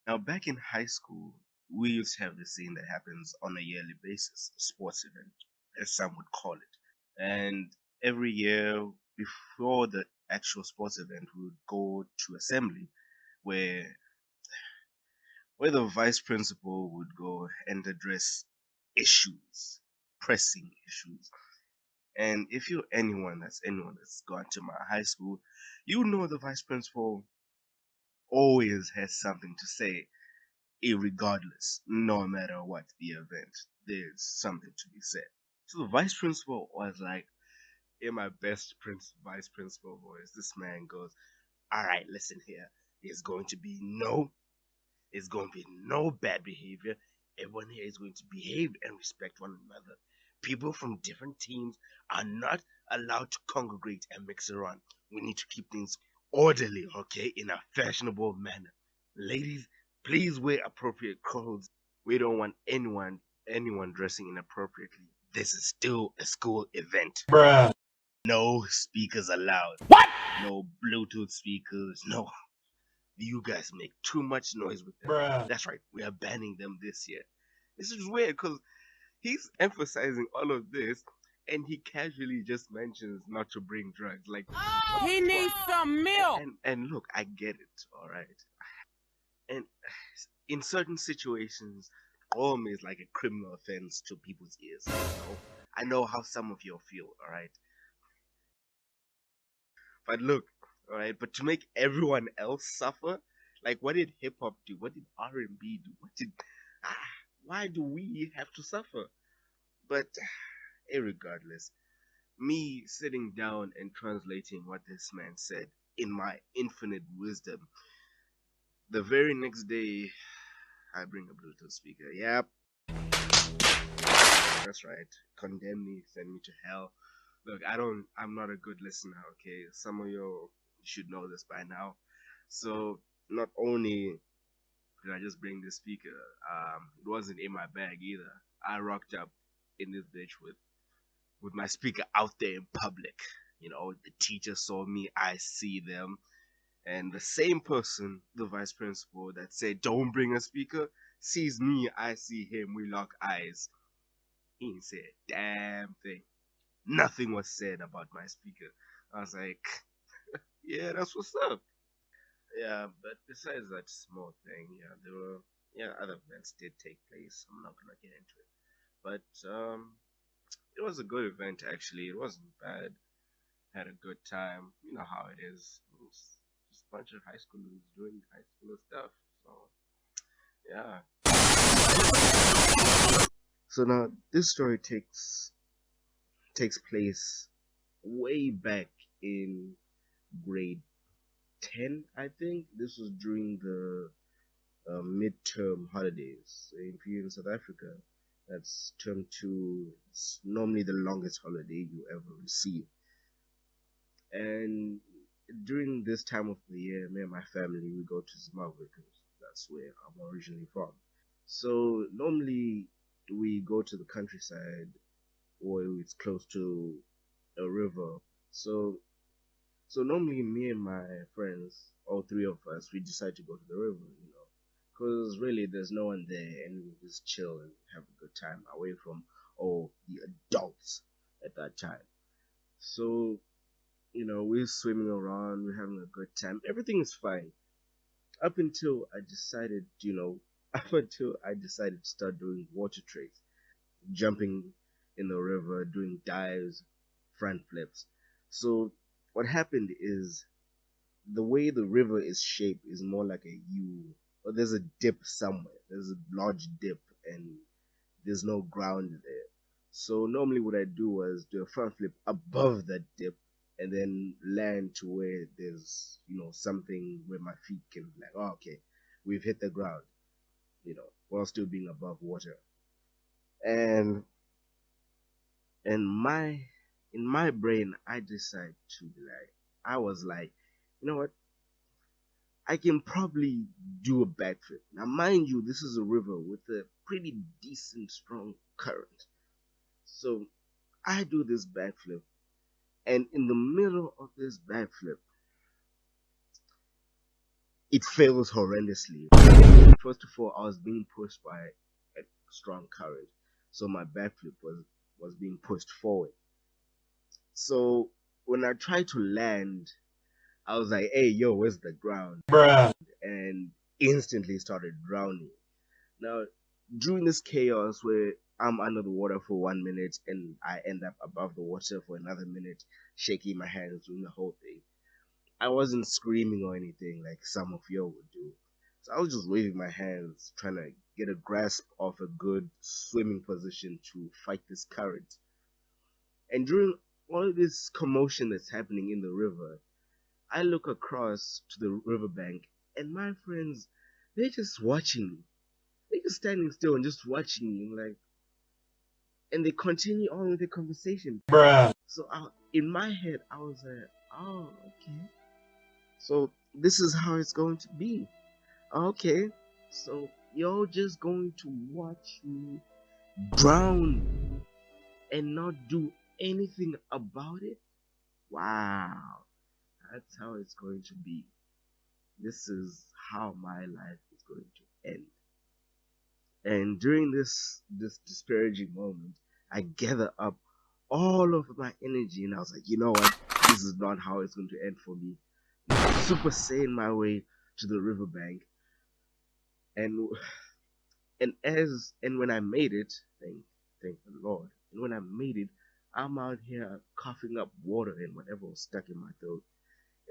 Now, back in high school, we used to have this thing that happens on a yearly basis, a sports event, as some would call it. And every year, before the actual sports event, we would go to assembly where the vice principal would go and address issues, pressing issues. And if you're anyone that's gone to my high school, you know the vice principal always has something to say, irregardless, no matter what the event, there's something to be said. So the vice principal was like, in my vice principal voice, this man goes, "All right, listen here. There's going to be no There's going to be no bad behavior. Everyone here is going to behave and respect one another. People from different teams are not allowed to congregate and mix around. We need to keep things orderly, okay, in a fashionable manner. Ladies, please wear appropriate clothes. We don't want anyone dressing inappropriately. This is still a school event. Bruh. No speakers allowed. What? No Bluetooth speakers. No, you guys make too much noise with them. Bruh. That's right, we are banning them this year." This is weird because he's emphasizing all of this and he casually just mentions not to bring drugs. Like, He needs some milk. and look, I get it, all right. And in certain situations, home is like a criminal offense to people's ears. I know how some of you feel, all right. But look, all right. But to make everyone else suffer, like what did hip hop do? What did R&B do? Ah, why do we have to suffer? But irregardless, me sitting down and translating what this man said in my infinite wisdom, the very next day, I bring a Bluetooth speaker. Yep, that's right. Condemn me, send me to hell. Look, I'm not a good listener, okay? Some of you should know this by now. So, not only did I just bring this speaker, it wasn't in my bag either. I rocked up in this bitch with my speaker out there in public. The teacher saw me, I see them. And the same person, the vice principal that said, "Don't bring a speaker," sees me, I see him, we lock eyes. He ain't say a damn thing. Nothing was said about my speaker. I was like, yeah, that's what's up. Yeah, but besides that small thing, yeah, there were other events did take place. I'm not gonna get into it, but it was a good event actually. It wasn't bad. Had a good time. You know how it is. It was just a bunch of high schoolers doing high school stuff. So yeah. So now this story takes place way back in grade 10, I think. This was during the midterm holidays. If you're in South Africa, that's term two. It's normally the longest holiday you ever receive. And during this time of the year, me and my family, we go to Zimbabwe because that's where I'm originally from. So normally we go to the countryside or it's close to a river. So normally me and my friends, all three of us, we decide to go to the river, because really there's no one there, and we just chill and have a good time away from all the adults at that time. So we're swimming around, we're having a good time, everything is fine up until I decided, up until I decided to start doing water tricks, jumping in the river, doing dives, front flips. So what happened is the way the river is shaped is more like a U, or there's a dip somewhere. There's a large dip, and there's no ground there. So normally what I do was do a front flip above that dip, and then land to where there's something where my feet can be like, oh, okay, we've hit the ground, while still being above water. And and my in my brain, I decided to be like, I was like, you know what? I can probably do a backflip. Now, mind you, this is a river with a pretty decent, strong current. So I do this backflip, and in the middle of this backflip, it fails horrendously. First of all, I was being pushed by a strong current, so my backflip was being pushed forward. So when I tried to land, I was like, "Hey, yo, where's the ground?" Bruh. And instantly started drowning. Now, during this chaos where I'm under the water for 1 minute and I end up above the water for another minute, shaking my hands, doing the whole thing, I wasn't screaming or anything like some of y'all would do. So I was just waving my hands, trying to get a grasp of a good swimming position to fight this current. And during all this commotion that's happening in the river, I look across to the riverbank, and my friends, they're just watching me. They're just standing still and just watching me, like, and they continue on with the conversation. Bruh. So in my head, I was like, oh, okay. So this is how it's going to be. Okay. So you're just going to watch me drown and not do anything about it? Wow. That's how it's going to be. This is how my life is going to end. And during this disparaging moment, I gather up all of my energy and I was like, you know what? This is not how it's going to end for me. Super Saiyan my way to the riverbank, and when I made it, thank the Lord. And when I made it, I'm out here coughing up water and whatever was stuck in my throat.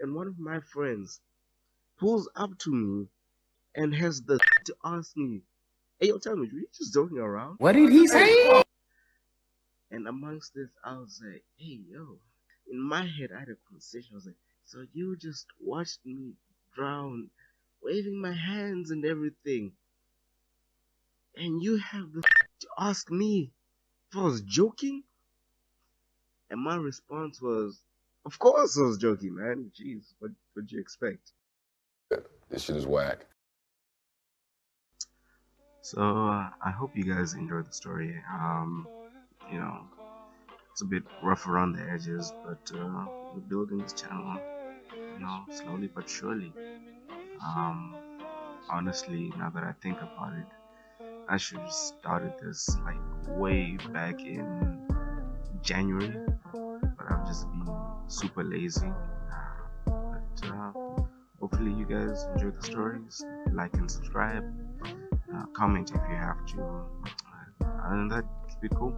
And one of my friends pulls up to me and has the to ask me, "Hey, yo, tell me, were you just joking around?" What did he say? And amongst this, I was like, "Hey, yo." In my head, I had a conversation. I was like, "So you just watched me drown, waving my hands and everything, and you have the to ask me if I was joking?" And my response was, "Of course I was joking, man. Jeez, what'd you expect?" This shit is whack. So I hope you guys enjoyed the story. You know, it's a bit rough around the edges, but we're building this channel, slowly but surely. Um, Honestly, now that I think about it, I should have started this like way back in January, but I've just been super lazy. But hopefully, you guys enjoy the stories. Like and subscribe. Comment if you have to. Other than that, keep it cool.